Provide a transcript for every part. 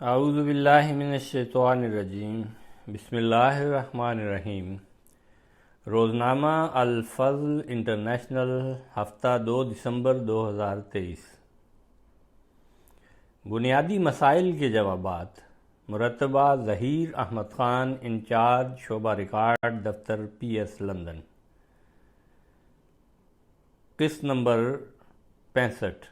اعوذ باللہ من الشیطان الرجیم، بسم اللہ الرحمن الرحیم۔ روزنامہ الفضل انٹرنیشنل، ہفتہ 2 دسمبر 2023۔ بنیادی مسائل کے جوابات۔ مرتبہ ظہیر احمد خان، انچارج شعبہ ریکارڈ، دفتر پی ایس لندن۔ قسط نمبر 65۔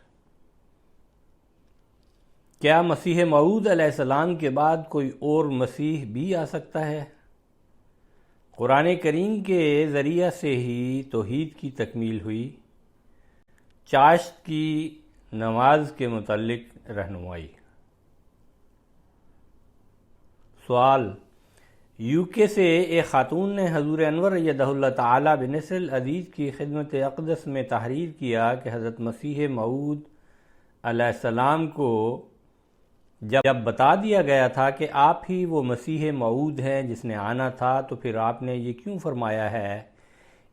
کیا مسیح موعود علیہ السلام کے بعد کوئی اور مسیح بھی آ سکتا ہے؟ قرآن کریم کے ذریعہ سے ہی توحید کی تکمیل ہوئی۔ چاشت کی نماز کے متعلق رہنمائی۔ سوال: یو کے سے ایک خاتون نے حضور انور ایدہ اللہ تعالی بنصر العزیز کی خدمت اقدس میں تحریر کیا کہ حضرت مسیح موعود علیہ السلام کو جب بتا دیا گیا تھا کہ آپ ہی وہ مسیح موعود ہیں جس نے آنا تھا، تو پھر آپ نے یہ کیوں فرمایا ہے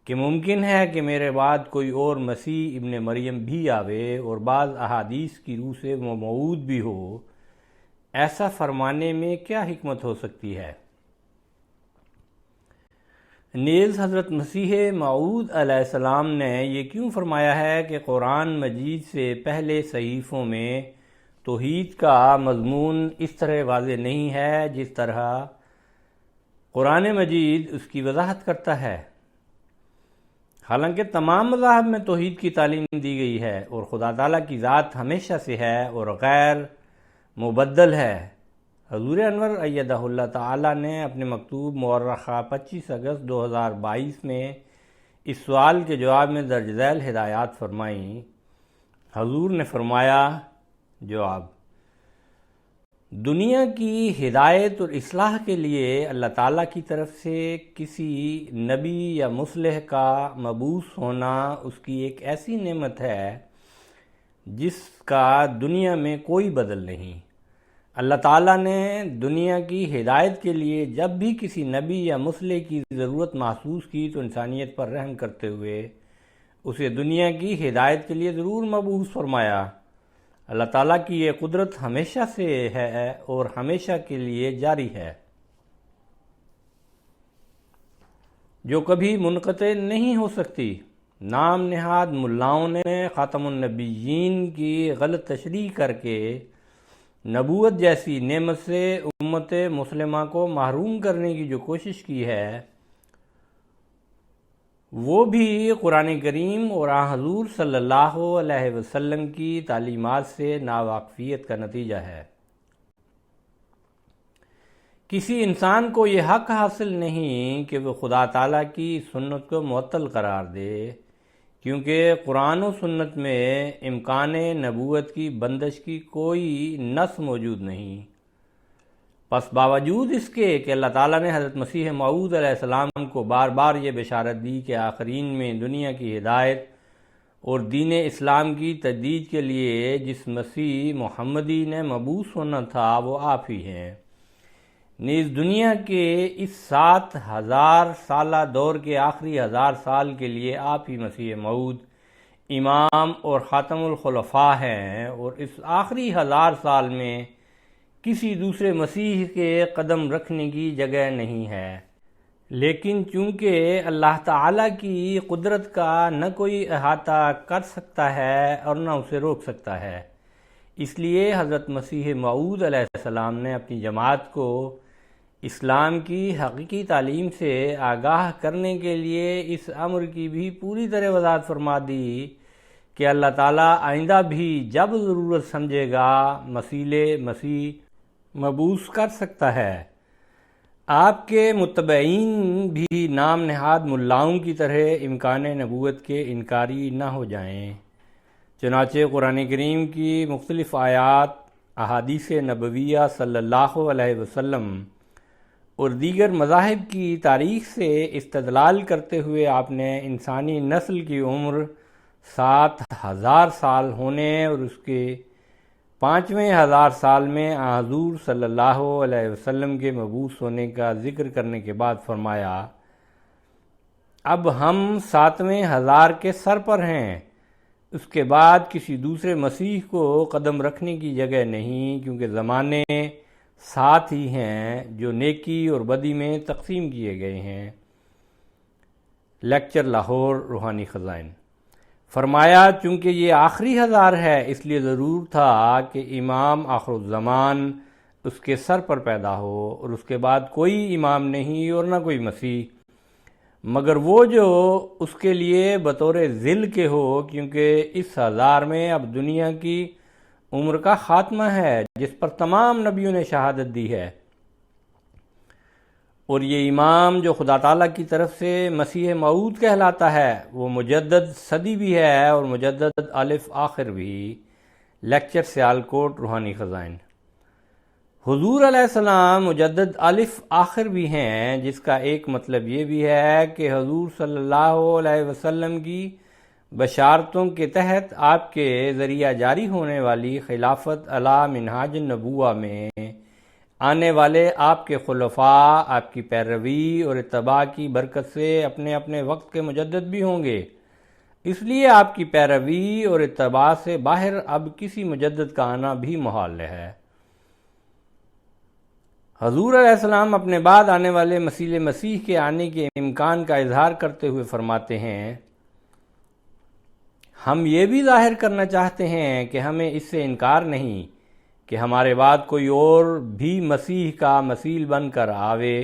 کہ ممکن ہے کہ میرے بعد کوئی اور مسیح ابن مریم بھی آوے اور بعض احادیث کی روح سے وہ موعود بھی ہو؟ ایسا فرمانے میں کیا حکمت ہو سکتی ہے؟ نیز حضرت مسیح موعود علیہ السلام نے یہ کیوں فرمایا ہے کہ قرآن مجید سے پہلے صحیفوں میں توحید کا مضمون اس طرح واضح نہیں ہے جس طرح قرآن مجید اس کی وضاحت کرتا ہے؟ حالانکہ تمام مذاہب میں توحید کی تعلیم دی گئی ہے اور خدا تعالیٰ کی ذات ہمیشہ سے ہے اور غیر مبدل ہے۔ حضور انور ایدہ اللہ تعالیٰ نے اپنے مکتوب مورخہ 25 اگست 2022 میں اس سوال کے جواب میں درج ذیل ہدایات فرمائیں۔ حضور نے فرمایا: جواب: دنیا کی ہدایت اور اصلاح کے لیے اللہ تعالیٰ کی طرف سے کسی نبی یا مصلح کا مبعوث ہونا اس کی ایک ایسی نعمت ہے جس کا دنیا میں کوئی بدل نہیں۔ اللہ تعالیٰ نے دنیا کی ہدایت کے لیے جب بھی کسی نبی یا مصلح کی ضرورت محسوس کی تو انسانیت پر رحم کرتے ہوئے اسے دنیا کی ہدایت کے لیے ضرور مبعوث فرمایا۔ اللہ تعالیٰ کی یہ قدرت ہمیشہ سے ہے اور ہمیشہ کے لیے جاری ہے، جو کبھی منقطع نہیں ہو سکتی۔ نام نہاد ملاؤں نے خاتم النبیین کی غلط تشریح کر کے نبوت جیسی نعمت سے امت مسلمہ کو محروم کرنے کی جو کوشش کی ہے، وہ بھی قرآن کریم اور حضور صلی اللہ علیہ وسلم کی تعلیمات سے ناواقفیت کا نتیجہ ہے۔ کسی انسان کو یہ حق حاصل نہیں کہ وہ خدا تعالیٰ کی سنت کو معطل قرار دے، کیونکہ قرآن و سنت میں امکان نبوت کی بندش کی کوئی نص موجود نہیں۔ پس باوجود اس کے کہ اللہ تعالیٰ نے حضرت مسیح موعود علیہ السلام کو بار بار یہ بشارت دی کہ آخرین میں دنیا کی ہدایت اور دین اسلام کی تجدید کے لیے جس مسیح محمدی نے مبعوث ہونا تھا وہ آپ ہی ہیں، نیز دنیا کے اس 7000 سالہ دور کے آخری 1000 سال کے لیے آپ ہی مسیح موعود امام اور خاتم الخلفاء ہیں، اور اس آخری 1000 سال میں کسی دوسرے مسیح کے قدم رکھنے کی جگہ نہیں ہے۔ لیکن چونکہ اللہ تعالیٰ کی قدرت کا نہ کوئی احاطہ کر سکتا ہے اور نہ اسے روک سکتا ہے، اس لیے حضرت مسیح موعود علیہ السلام نے اپنی جماعت کو اسلام کی حقیقی تعلیم سے آگاہ کرنے کے لیے اس امر کی بھی پوری طرح وضاحت فرما دی کہ اللہ تعالیٰ آئندہ بھی جب ضرورت سمجھے گا مسیح مبعوث کر سکتا ہے۔ آپ کے متبعین بھی نام نہاد ملاؤں کی طرح امکان نبوت کے انکاری نہ ہو جائیں۔ چنانچہ قرآن کریم کی مختلف آیات، احادیث نبویہ صلی اللہ علیہ وسلم اور دیگر مذاہب کی تاریخ سے استدلال کرتے ہوئے آپ نے انسانی نسل کی عمر 7000 سال ہونے اور اس کے 5ویں 1000 سال میں حضور صلی اللہ علیہ وسلم کے مبعوث ہونے کا ذکر کرنے کے بعد فرمایا: اب ہم 7ویں 1000 کے سر پر ہیں اس کے بعد کسی دوسرے مسیح کو قدم رکھنے کی جگہ نہیں، کیونکہ زمانے ساتھ ہی ہیں جو نیکی اور بدی میں تقسیم کیے گئے ہیں۔ لیکچر لاہور، روحانی خزائن۔ فرمایا چونکہ یہ آخری ہزار ہے اس لیے ضرور تھا کہ امام آخر الزمان اس کے سر پر پیدا ہو، اور اس کے بعد کوئی امام نہیں اور نہ کوئی مسیح مگر وہ جو اس کے لیے بطور ذل کے ہو، کیونکہ اس ہزار میں اب دنیا کی عمر کا خاتمہ ہے جس پر تمام نبیوں نے شہادت دی ہے، اور یہ امام جو خدا تعالیٰ کی طرف سے مسیح موعود کہلاتا ہے وہ مجدد صدی بھی ہے اور مجدد الف آخر بھی۔ لیکچر سیالکوٹ، روحانی خزائن۔ حضور علیہ السلام مجدد الف آخر بھی ہیں، جس کا ایک مطلب یہ بھی ہے کہ حضور صلی اللہ علیہ وسلم کی بشارتوں کے تحت آپ کے ذریعہ جاری ہونے والی خلافت علی منہاج النبوہ میں آنے والے آپ کے خلفاء آپ کی پیروی اور اتباع کی برکت سے اپنے اپنے وقت کے مجدد بھی ہوں گے، اس لیے آپ کی پیروی اور اتباع سے باہر اب کسی مجدد کا آنا بھی محال ہے۔ حضور علیہ السلام اپنے بعد آنے والے مسیح کے آنے کے امکان کا اظہار کرتے ہوئے فرماتے ہیں، ہم یہ بھی ظاہر کرنا چاہتے ہیں کہ ہمیں اس سے انکار نہیں کہ ہمارے بعد کوئی اور بھی مسیح کا مثیل بن کر آوے،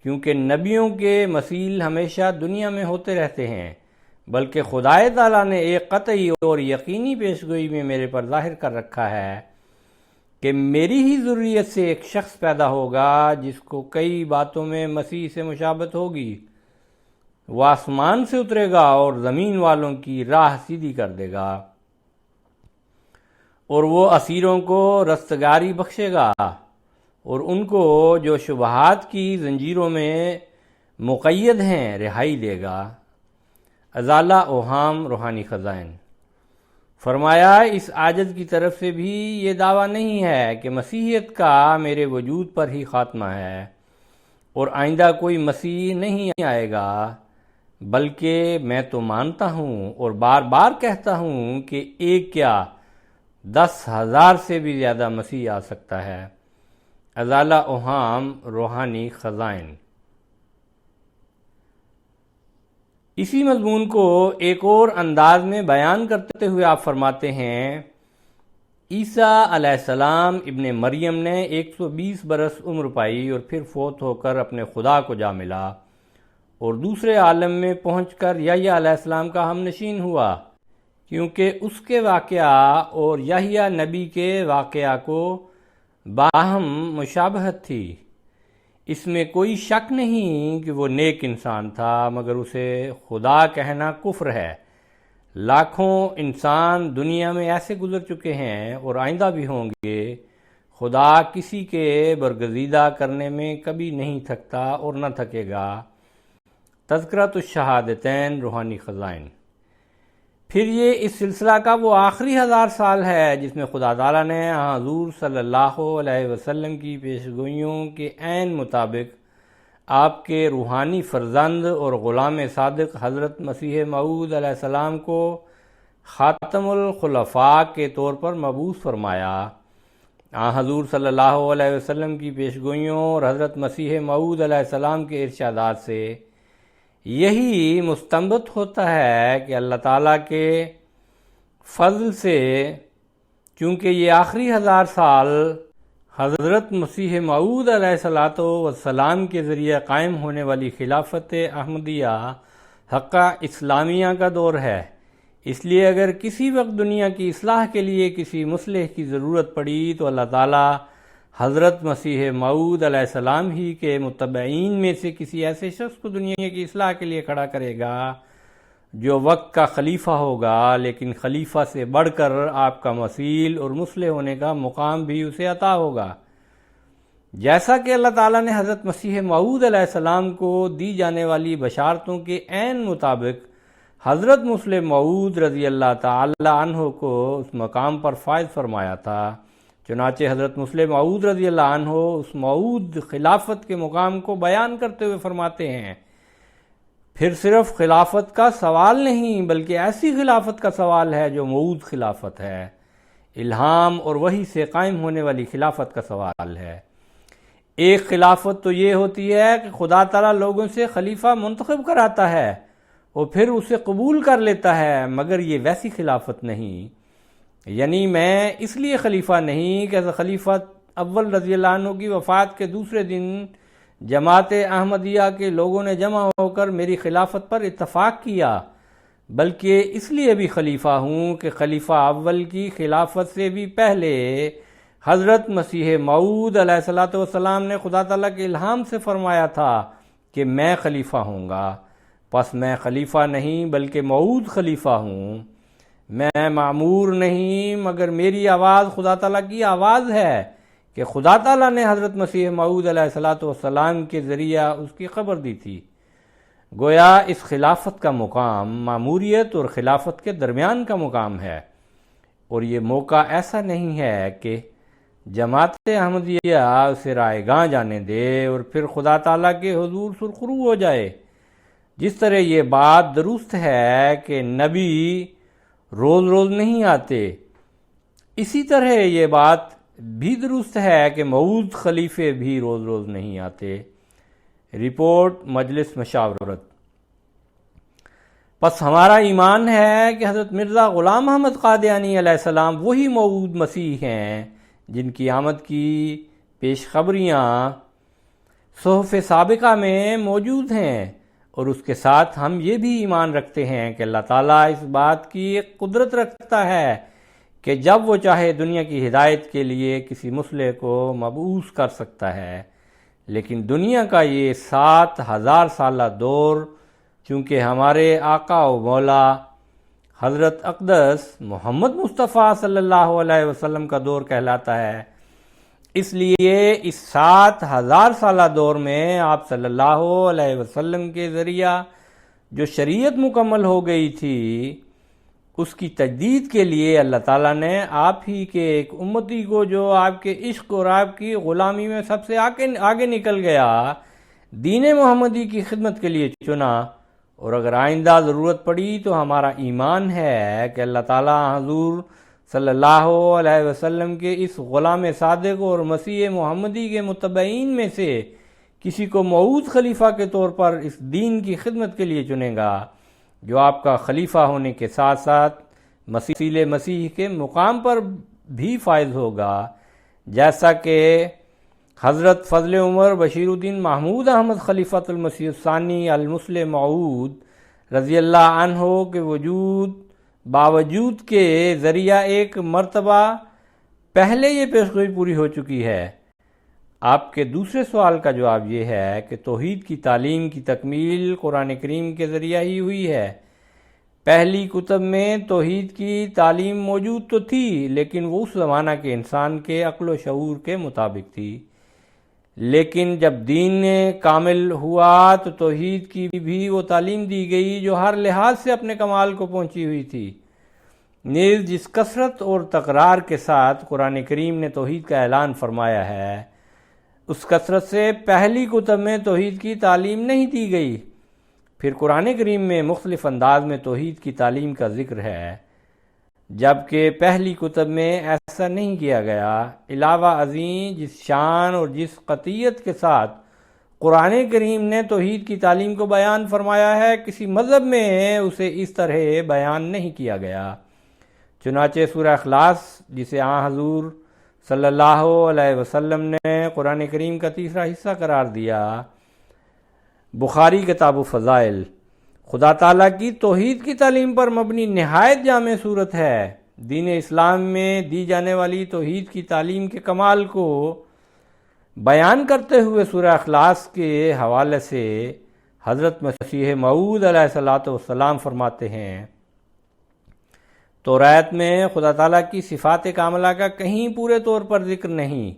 کیونکہ نبیوں کے مثیل ہمیشہ دنیا میں ہوتے رہتے ہیں، بلکہ خدائے تعالیٰ نے ایک قطعی اور یقینی پیشگوئی میں میرے پر ظاہر کر رکھا ہے کہ میری ہی ذریت سے ایک شخص پیدا ہوگا جس کو کئی باتوں میں مسیح سے مشابہت ہوگی۔ وہ آسمان سے اترے گا اور زمین والوں کی راہ سیدھی کر دے گا، اور وہ اسیروں کو رستگاری بخشے گا اور ان کو جو شبہات کی زنجیروں میں مقید ہیں رہائی دے گا۔ ازالہ اوہام، روحانی خزائن۔ فرمایا اس عاجز کی طرف سے بھی یہ دعویٰ نہیں ہے کہ مسیحیت کا میرے وجود پر ہی خاتمہ ہے اور آئندہ کوئی مسیح نہیں آئے گا، بلکہ میں تو مانتا ہوں اور بار بار کہتا ہوں کہ ایک کیا 10,000 سے بھی زیادہ مسیح آ سکتا ہے۔ ازالہ اوہام، روحانی خزائن۔ اسی مضمون کو ایک اور انداز میں بیان کرتے ہوئے آپ فرماتے ہیں، عیسیٰ علیہ السلام ابن مریم نے 120 برس عمر پائی اور پھر فوت ہو کر اپنے خدا کو جا ملا اور دوسرے عالم میں پہنچ کر یحییٰ علیہ السلام کا ہم نشین ہوا، کیونکہ اس کے واقعہ اور یحییٰ نبی کے واقعہ کو باہم مشابہت تھی۔ اس میں کوئی شک نہیں کہ وہ نیک انسان تھا، مگر اسے خدا کہنا کفر ہے۔ لاکھوں انسان دنیا میں ایسے گزر چکے ہیں اور آئندہ بھی ہوں گے، خدا کسی کے برگزیدہ کرنے میں کبھی نہیں تھکتا اور نہ تھکے گا۔ تذکرۃ الشہادتین، روحانی خزائن۔ پھر یہ اس سلسلہ کا وہ آخری 1000 سال ہے جس میں خدا تعالیٰ نے حضور صلی اللہ علیہ وسلم کی پیشگوئیوں کے عین مطابق آپ کے روحانی فرزند اور غلام صادق حضرت مسیح موعود علیہ السلام کو خاتم الخلفاء کے طور پر مبعوث فرمایا۔ حضور صلی اللہ علیہ وسلم کی پیشگوئیوں اور حضرت مسیح موعود علیہ السلام کے ارشادات سے یہی مستنبط ہوتا ہے کہ اللہ تعالیٰ کے فضل سے چونکہ یہ آخری 1000 سال حضرت مسیح موعود علیہ السلام کے ذریعے قائم ہونے والی خلافت احمدیہ حقہ اسلامیہ کا دور ہے، اس لیے اگر کسی وقت دنیا کی اصلاح کے لیے کسی مصلح کی ضرورت پڑی تو اللہ تعالیٰ حضرت مسیح موعود علیہ السلام ہی کے متبعین میں سے کسی ایسے شخص کو دنیا کی اصلاح کے لیے کھڑا کرے گا جو وقت کا خلیفہ ہوگا، لیکن خلیفہ سے بڑھ کر آپ کا مثیل اور مصلح ہونے کا مقام بھی اسے عطا ہوگا، جیسا کہ اللہ تعالیٰ نے حضرت مسیح موعود علیہ السلام کو دی جانے والی بشارتوں کے عین مطابق حضرت مسلم موعود رضی اللہ تعالی عنہ کو اس مقام پر فائز فرمایا تھا۔ چنانچہ حضرت مسلم موعود رضی اللہ عنہ اس موعود خلافت کے مقام کو بیان کرتے ہوئے فرماتے ہیں، پھر صرف خلافت کا سوال نہیں بلکہ ایسی خلافت کا سوال ہے جو موعود خلافت ہے، الہام اور وحی سے قائم ہونے والی خلافت کا سوال ہے۔ ایک خلافت تو یہ ہوتی ہے کہ خدا تعالیٰ لوگوں سے خلیفہ منتخب کراتا ہے اور پھر اسے قبول کر لیتا ہے، مگر یہ ویسی خلافت نہیں۔ یعنی میں اس لیے خلیفہ نہیں کہ خلیفہ اول رضی اللہ عنہ کی وفات کے دوسرے دن جماعت احمدیہ کے لوگوں نے جمع ہو کر میری خلافت پر اتفاق کیا، بلکہ اس لیے بھی خلیفہ ہوں کہ خلیفہ اول کی خلافت سے بھی پہلے حضرت مسیح موعود علیہ الصلوۃ والسلام نے خدا تعالیٰ کے الہام سے فرمایا تھا کہ میں خلیفہ ہوں گا، پس میں خلیفہ نہیں بلکہ موعود خلیفہ ہوں۔ میں معمور نہیں مگر میری آواز خدا تعالیٰ کی آواز ہے کہ خدا تعالیٰ نے حضرت مسیح موعود علیہ الصلوۃ والسلام کے ذریعہ اس کی خبر دی تھی۔ گویا اس خلافت کا مقام معموریت اور خلافت کے درمیان کا مقام ہے، اور یہ موقع ایسا نہیں ہے کہ جماعت احمدیہ اسے رائے گاں جانے دے اور پھر خدا تعالیٰ کے حضور سرخرو ہو جائے۔ جس طرح یہ بات درست ہے کہ نبی روز روز نہیں آتے، اسی طرح یہ بات بھی درست ہے کہ موعود خلیفے بھی روز روز نہیں آتے۔ رپورٹ مجلس مشاورت۔ پس ہمارا ایمان ہے کہ حضرت مرزا غلام احمد قادیانی علیہ السلام وہی موعود مسیح ہیں جن کی آمد کی پیش خبریاں صحف سابقہ میں موجود ہیں، اور اس کے ساتھ ہم یہ بھی ایمان رکھتے ہیں کہ اللہ تعالیٰ اس بات کی ایک قدرت رکھتا ہے کہ جب وہ چاہے دنیا کی ہدایت کے لیے کسی مصلح کو مبعوث کر سکتا ہے، لیکن دنیا کا یہ 7000 سالہ دور چونکہ ہمارے آقا و مولا حضرت اقدس محمد مصطفیٰ صلی اللہ علیہ وسلم کا دور کہلاتا ہے، اس لیے اس 7000 سالہ دور میں آپ صلی اللہ علیہ وسلم کے ذریعہ جو شریعت مکمل ہو گئی تھی اس کی تجدید کے لیے اللہ تعالیٰ نے آپ ہی کے ایک امتی کو جو آپ کے عشق اور آپ کی غلامی میں سب سے آگے نکل گیا، دین محمدی کی خدمت کے لیے چنا، اور اگر آئندہ ضرورت پڑی تو ہمارا ایمان ہے کہ اللہ تعالیٰ حضور صلی اللہ علیہ وسلم کے اس غلام صادق اور مسیح محمدی کے متبعین میں سے کسی کو موعود خلیفہ کے طور پر اس دین کی خدمت کے لیے چنے گا، جو آپ کا خلیفہ ہونے کے ساتھ ساتھ مسیح کے مقام پر بھی فائز ہوگا، جیسا کہ حضرت فضل عمر بشیر الدین محمود احمد خلیفۃ المسیح الثانی المصلح موعود رضی اللہ عنہ کے باوجود کے ذریعہ ایک مرتبہ پہلے یہ پیشگوئی پوری ہو چکی ہے۔ آپ کے دوسرے سوال کا جواب یہ ہے کہ توحید کی تعلیم کی تکمیل قرآن کریم کے ذریعہ ہی ہوئی ہے۔ پہلی کتب میں توحید کی تعلیم موجود تو تھی، لیکن وہ اس زمانہ کے انسان کے عقل و شعور کے مطابق تھی، لیکن جب دین کامل ہوا تو توحید کی بھی وہ تعلیم دی گئی جو ہر لحاظ سے اپنے کمال کو پہنچی ہوئی تھی۔ نیز جس کثرت اور تکرار کے ساتھ قرآن کریم نے توحید کا اعلان فرمایا ہے، اس کثرت سے پہلی کتب میں توحید کی تعلیم نہیں دی گئی۔ پھر قرآن کریم میں مختلف انداز میں توحید کی تعلیم کا ذکر ہے، جبکہ پہلی کتب میں ایسا نہیں کیا گیا۔ علاوہ ازیں جس شان اور جس قطعیت کے ساتھ قرآن کریم نے توحید کی تعلیم کو بیان فرمایا ہے، کسی مذہب میں اسے اس طرح بیان نہیں کیا گیا۔ چنانچہ سورہ اخلاص، جسے حضور صلی اللہ علیہ وسلم نے قرآن کریم کا تیسرا حصہ قرار دیا، بخاری کتاب و فضائل، خدا تعالیٰ کی توحید کی تعلیم پر مبنی نہایت جامع صورت ہے۔ دین اسلام میں دی جانے والی توحید کی تعلیم کے کمال کو بیان کرتے ہوئے سورہ اخلاص کے حوالے سے حضرت مسیح موعود علیہ الصلوۃ والسلام فرماتے ہیں، توریت میں خدا تعالیٰ کی صفات کاملہ کا کہیں پورے طور پر ذکر نہیں۔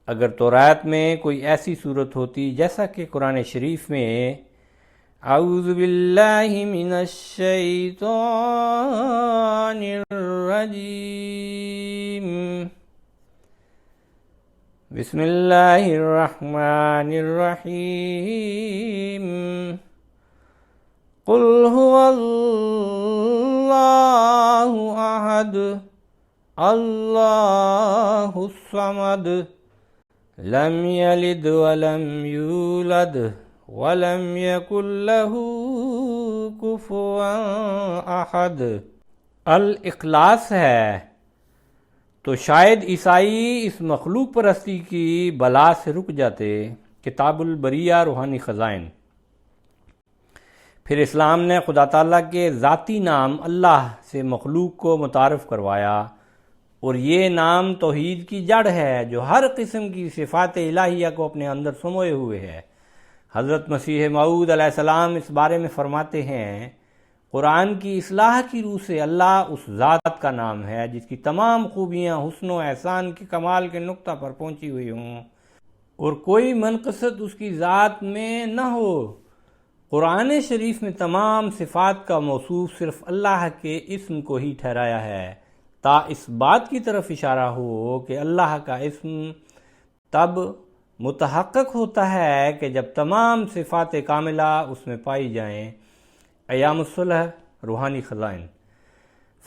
اگر توریت میں کوئی ایسی صورت ہوتی جیسا کہ قرآن شریف میں اعوذ باللہ من الشیطان الرجیم بسم اللہ الرحمن الرحیم قل هو اللہ احد اللہ الصمد لم یلد ولم یولد ولم یکن لہ کفوا احد۔ الاخلاص ہے تو شاید عیسائی اس مخلوق پرستی کی بلا سے رک جاتے۔ کتاب البریہ روحانی خزائن۔ پھر اسلام نے خدا تعالیٰ کے ذاتی نام اللہ سے مخلوق کو متعارف کروایا، اور یہ نام توحید کی جڑ ہے جو ہر قسم کی صفات الہیہ کو اپنے اندر سموئے ہوئے ہے۔ حضرت مسیح موعود علیہ السلام اس بارے میں فرماتے ہیں، قرآن کی اصلاح کی روح سے اللہ اس ذات کا نام ہے جس کی تمام خوبیاں حسن و احسان کے کمال کے نقطہ پر پہنچی ہوئی ہوں اور کوئی منقصت اس کی ذات میں نہ ہو۔ قرآن شریف میں تمام صفات کا موصوف صرف اللہ کے اسم کو ہی ٹھہرایا ہے، تا اس بات کی طرف اشارہ ہو کہ اللہ کا اسم تب متحقق ہوتا ہے کہ جب تمام صفات کاملہ اس میں پائی جائیں۔ ایام الصلح روحانی خزائن۔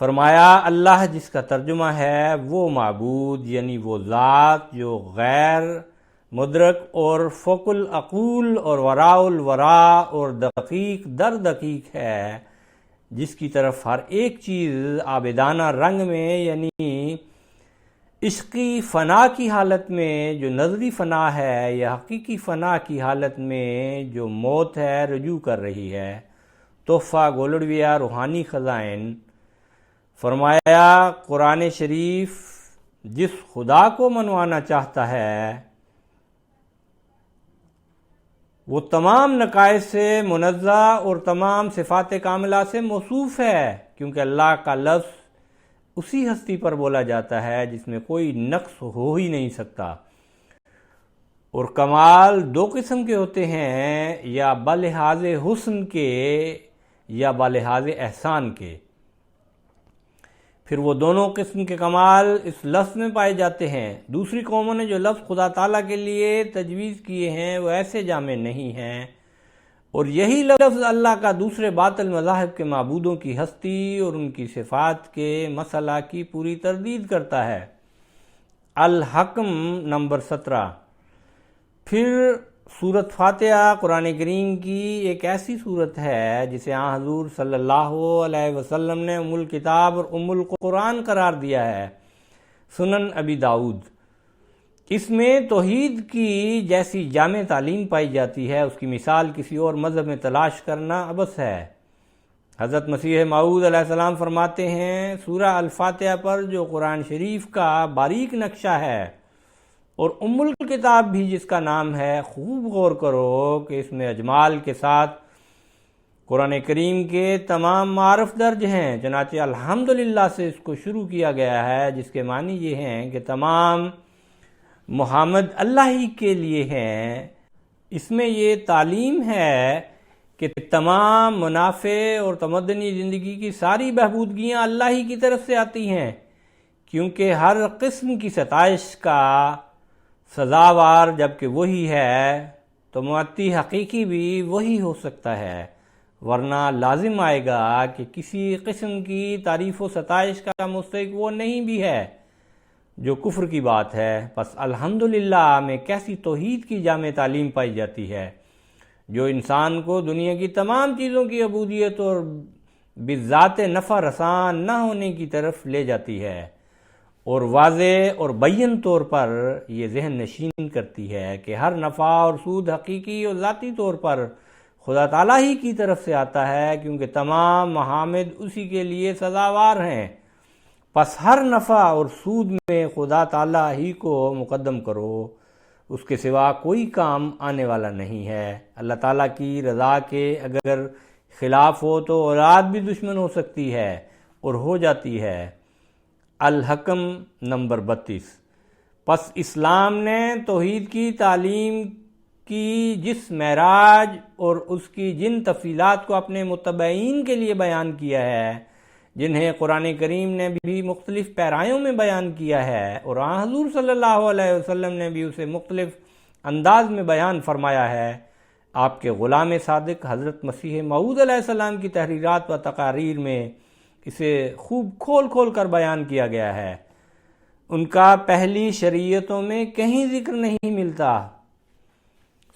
فرمایا اللہ جس کا ترجمہ ہے وہ معبود، یعنی وہ ذات جو غیر مدرک اور فوق العقول اور وراء الوراء اور دقیق در دقیق ہے، جس کی طرف ہر ایک چیز عابدانہ رنگ میں یعنی عشقی فنا کی حالت میں جو نظری فنا ہے یا حقیقی فنا کی حالت میں جو موت ہے رجوع کر رہی ہے۔ تحفہ گولڑویہ روحانی خزائن۔ فرمایا قرآن شریف جس خدا کو منوانا چاہتا ہے وہ تمام نقائص سے منزہ اور تمام صفات کاملہ سے موصوف ہے، کیونکہ اللہ کا لفظ اسی ہستی پر بولا جاتا ہے جس میں کوئی نقص ہو ہی نہیں سکتا۔ اور کمال دو قسم کے ہوتے ہیں، یا بلحاظ حسن کے یا بلحاظ احسان کے۔ پھر وہ دونوں قسم کے کمال اس لفظ میں پائے جاتے ہیں۔ دوسری قوموں نے جو لفظ خدا تعالیٰ کے لیے تجویز کیے ہیں وہ ایسے جامع نہیں ہیں، اور یہی لفظ اللہ کا دوسرے باطل مذاہب کے معبودوں کی ہستی اور ان کی صفات کے مسئلہ کی پوری تردید کرتا ہے۔ الحکم نمبر 17۔ پھر سورۃ فاتحہ قرآن کریم کی ایک ایسی سورت ہے جسے حضور صلی اللہ علیہ وسلم نے ام الکتاب اور ام القرآن قرار دیا ہے۔ سنن ابی داؤد۔ اس میں توحید کی جیسی جامع تعلیم پائی جاتی ہے اس کی مثال کسی اور مذہب میں تلاش کرنا عبث ہے۔ حضرت مسیح موعود علیہ السلام فرماتے ہیں، سورہ الفاتحہ پر جو قرآن شریف کا باریک نقشہ ہے اور ام الکتاب بھی جس کا نام ہے، خوب غور کرو کہ اس میں اجمال کے ساتھ قرآن کریم کے تمام معارف درج ہیں، چنانچہ الحمدللہ سے اس کو شروع کیا گیا ہے، جس کے معنی یہ ہیں کہ تمام محمد اللہ ہی کے لیے ہیں۔ اس میں یہ تعلیم ہے کہ تمام منافع اور تمدنی زندگی کی ساری بہبودگیاں اللہ ہی کی طرف سے آتی ہیں، کیونکہ ہر قسم کی ستائش کا سزاوار جبکہ وہی ہے تو معطی حقیقی بھی وہی ہو سکتا ہے، ورنہ لازم آئے گا کہ کسی قسم کی تعریف و ستائش کا مستحق وہ نہیں بھی ہے، جو کفر کی بات ہے۔ پس الحمدللہ میں کیسی توحید کی جامع تعلیم پائی جاتی ہے جو انسان کو دنیا کی تمام چیزوں کی عبودیت اور بذات نفع رساں نہ ہونے کی طرف لے جاتی ہے، اور واضح اور بین طور پر یہ ذہن نشین کرتی ہے کہ ہر نفع اور سود حقیقی اور ذاتی طور پر خدا تعالیٰ ہی کی طرف سے آتا ہے، کیونکہ تمام محامد اسی کے لیے سزاوار ہیں۔ پس ہر نفع اور سود میں خدا تعالیٰ ہی کو مقدم کرو، اس کے سوا کوئی کام آنے والا نہیں ہے۔ اللہ تعالیٰ کی رضا کے اگر خلاف ہو تو اولاد بھی دشمن ہو سکتی ہے اور ہو جاتی ہے۔ الحکم نمبر 32۔ پس اسلام نے توحید کی تعلیم کی جس معراج اور اس کی جن تفصیلات کو اپنے متبعین کے لیے بیان کیا ہے، جنہیں قرآن کریم نے بھی مختلف پیرایوں میں بیان کیا ہے، اور حضور صلی اللہ علیہ وسلم نے بھی اسے مختلف انداز میں بیان فرمایا ہے، آپ کے غلام صادق حضرت مسیح موعود علیہ السلام کی تحریرات و تقاریر میں اسے خوب کھول کھول کر بیان کیا گیا ہے۔ ان کا پہلی شریعتوں میں کہیں ذکر نہیں ملتا۔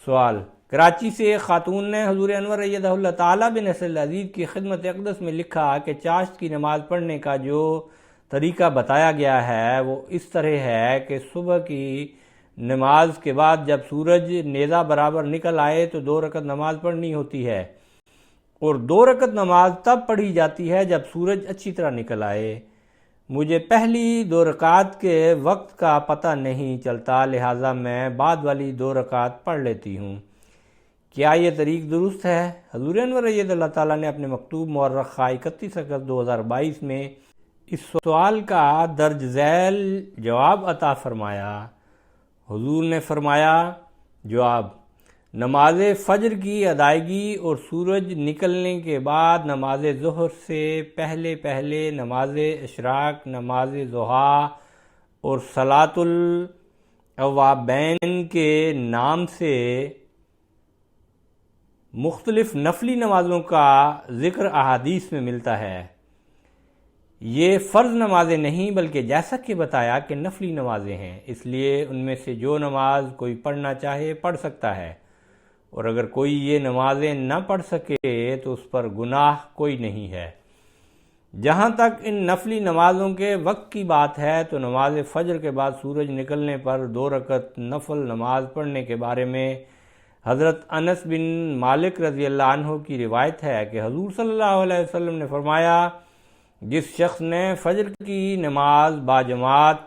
سوال: کراچی سے ایک خاتون نے حضور انور ایدہ اللہ تعالیٰ بن نصر العزیز کی خدمت اقدس میں لکھا کہ چاشت کی نماز پڑھنے کا جو طریقہ بتایا گیا ہے وہ اس طرح ہے کہ صبح کی نماز کے بعد جب سورج نیزہ برابر نکل آئے تو 2 رکعت نماز پڑھنی ہوتی ہے، اور 2 رکعت نماز تب پڑھی جاتی ہے جب سورج اچھی طرح نکل آئے۔ مجھے پہلی 2 رکعت کے وقت کا پتہ نہیں چلتا، لہٰذا میں بعد والی 2 رکعت پڑھ لیتی ہوں۔ کیا یہ طریق درست ہے؟ حضور انور ایدہ اللہ تعالیٰ نے اپنے مکتوب مورخ 31 اگست 2022 میں اس سوال کا درج ذیل جواب عطا فرمایا۔ حضور نے فرمایا: جواب: نماز فجر کی ادائیگی اور سورج نکلنے کے بعد نماز ظہر سے پہلے پہلے نماز اشراق، نماز ضحیٰ اور صلاۃ الاوابین کے نام سے مختلف نفلی نمازوں کا ذکر احادیث میں ملتا ہے۔ یہ فرض نمازیں نہیں بلکہ جیسا کہ بتایا کہ نفلی نمازیں ہیں، اس لیے ان میں سے جو نماز کوئی پڑھنا چاہے پڑھ سکتا ہے، اور اگر کوئی یہ نمازیں نہ پڑھ سکے تو اس پر گناہ کوئی نہیں ہے۔ جہاں تک ان نفلی نمازوں کے وقت کی بات ہے تو نماز فجر کے بعد سورج نکلنے پر 2 رکعت نفل نماز پڑھنے کے بارے میں حضرت انس بن مالک رضی اللہ عنہ کی روایت ہے کہ حضور صلی اللہ علیہ وسلم نے فرمایا: جس شخص نے فجر کی نماز باجماعت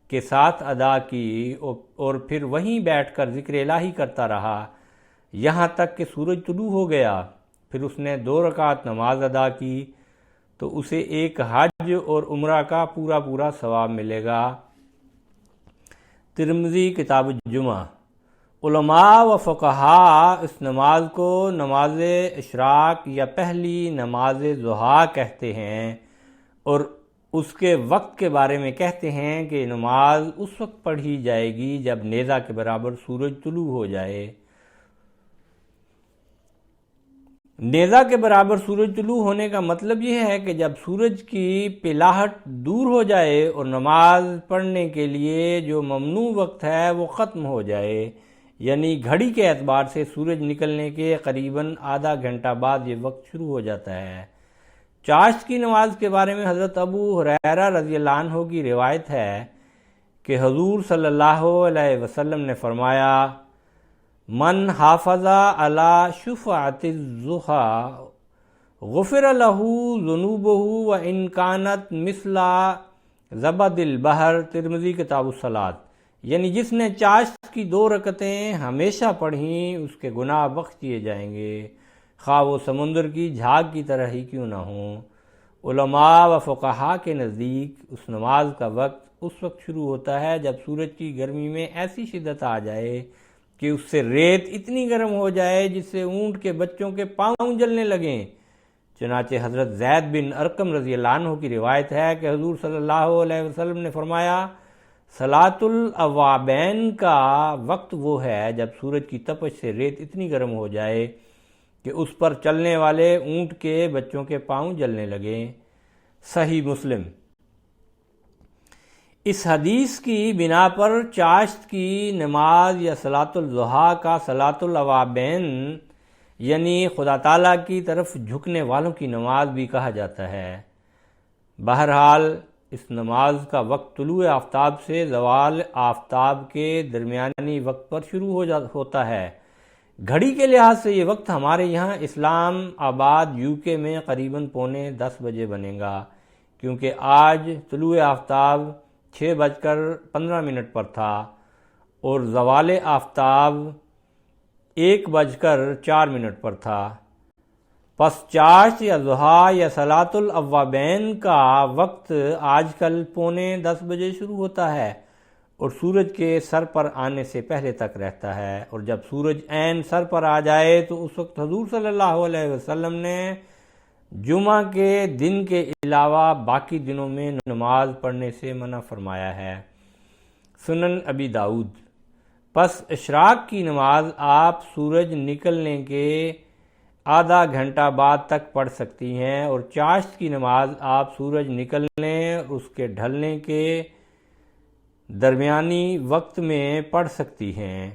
کے ساتھ ادا کی اور پھر وہیں بیٹھ کر ذکر الہی کرتا رہا یہاں تک کہ سورج طلوع ہو گیا، پھر اس نے 2 رکعت نماز ادا کی تو اسے ایک حج اور عمرہ کا پورا ثواب ملے گا۔ ترمذی کتاب الجمعہ۔ علماء و فقہاء اس نماز کو نماز اشراق یا پہلی نماز ضحیٰ کہتے ہیں، اور اس کے وقت کے بارے میں کہتے ہیں کہ نماز اس وقت پڑھی جائے گی جب نیزہ کے برابر سورج طلوع ہو جائے۔ نیزہ کے برابر سورج طلوع ہونے کا مطلب یہ ہے کہ جب سورج کی پلاہٹ دور ہو جائے اور نماز پڑھنے کے لیے جو ممنوع وقت ہے وہ ختم ہو جائے، یعنی گھڑی کے اعتبار سے سورج نکلنے کے قریباً آدھا گھنٹہ بعد یہ وقت شروع ہو جاتا ہے۔ چاشت کی نماز کے بارے میں حضرت ابو ہریرہ رضی اللہ عنہ کی روایت ہے کہ حضور صلی اللہ علیہ وسلم نے فرمایا: من حافظ علی شفعۃ الضحیٰ غفر لہ ذنوبہ وان کانت مثل زبد البحر۔ ترمذی کتاب الصلاۃ۔ یعنی جس نے چاشت کی 2 رکعتیں ہمیشہ پڑھیں اس کے گناہ بخش دیے جائیں گے، خواہ وہ سمندر کی جھاگ کی طرح ہی کیوں نہ ہوں۔ علماء و فقہاء کے نزدیک اس نماز کا وقت اس وقت شروع ہوتا ہے جب سورج کی گرمی میں ایسی شدت آ جائے کہ اس سے ریت اتنی گرم ہو جائے جس سے اونٹ کے بچوں کے پاؤں جلنے لگیں۔ چنانچہ حضرت زید بن ارقم رضی اللہ عنہ کی روایت ہے کہ حضور صلی اللہ علیہ وسلم نے فرمایا: صلاۃ الاوابین کا وقت وہ ہے جب سورج کی تپش سے ریت اتنی گرم ہو جائے کہ اس پر چلنے والے اونٹ کے بچوں کے پاؤں جلنے لگیں۔ صحیح مسلم۔ اس حدیث کی بنا پر چاشت کی نماز یا صلاۃ الضحیٰ کا صلاۃ الاوابین یعنی خدا تعالیٰ کی طرف جھکنے والوں کی نماز بھی کہا جاتا ہے۔ بہرحال اس نماز کا وقت طلوع آفتاب سے زوال آفتاب کے درمیانی وقت پر شروع ہوتا ہے۔ گھڑی کے لحاظ سے یہ وقت ہمارے یہاں اسلام آباد UK میں قریباً 9:45 بجے بنے گا، کیونکہ آج طلوع آفتاب 6:15 پر تھا اور زوال آفتاب 1:04 پر تھا۔ پس چاشت یا ضحیٰ یا صلاۃ الاوابین کا وقت آج کل 9:45 بجے شروع ہوتا ہے اور سورج کے سر پر آنے سے پہلے تک رہتا ہے، اور جب سورج عین سر پر آ جائے تو اس وقت حضور صلی اللہ علیہ وسلم نے جمعہ کے دن کے علاوہ باقی دنوں میں نماز پڑھنے سے منع فرمایا ہے۔ سنن ابی داؤد۔ پس اشراق کی نماز آپ سورج نکلنے کے آدھا گھنٹہ بعد تک پڑھ سکتی ہیں، اور چاشت کی نماز آپ سورج نکلنے اور اس کے ڈھلنے کے درمیانی وقت میں پڑھ سکتی ہیں۔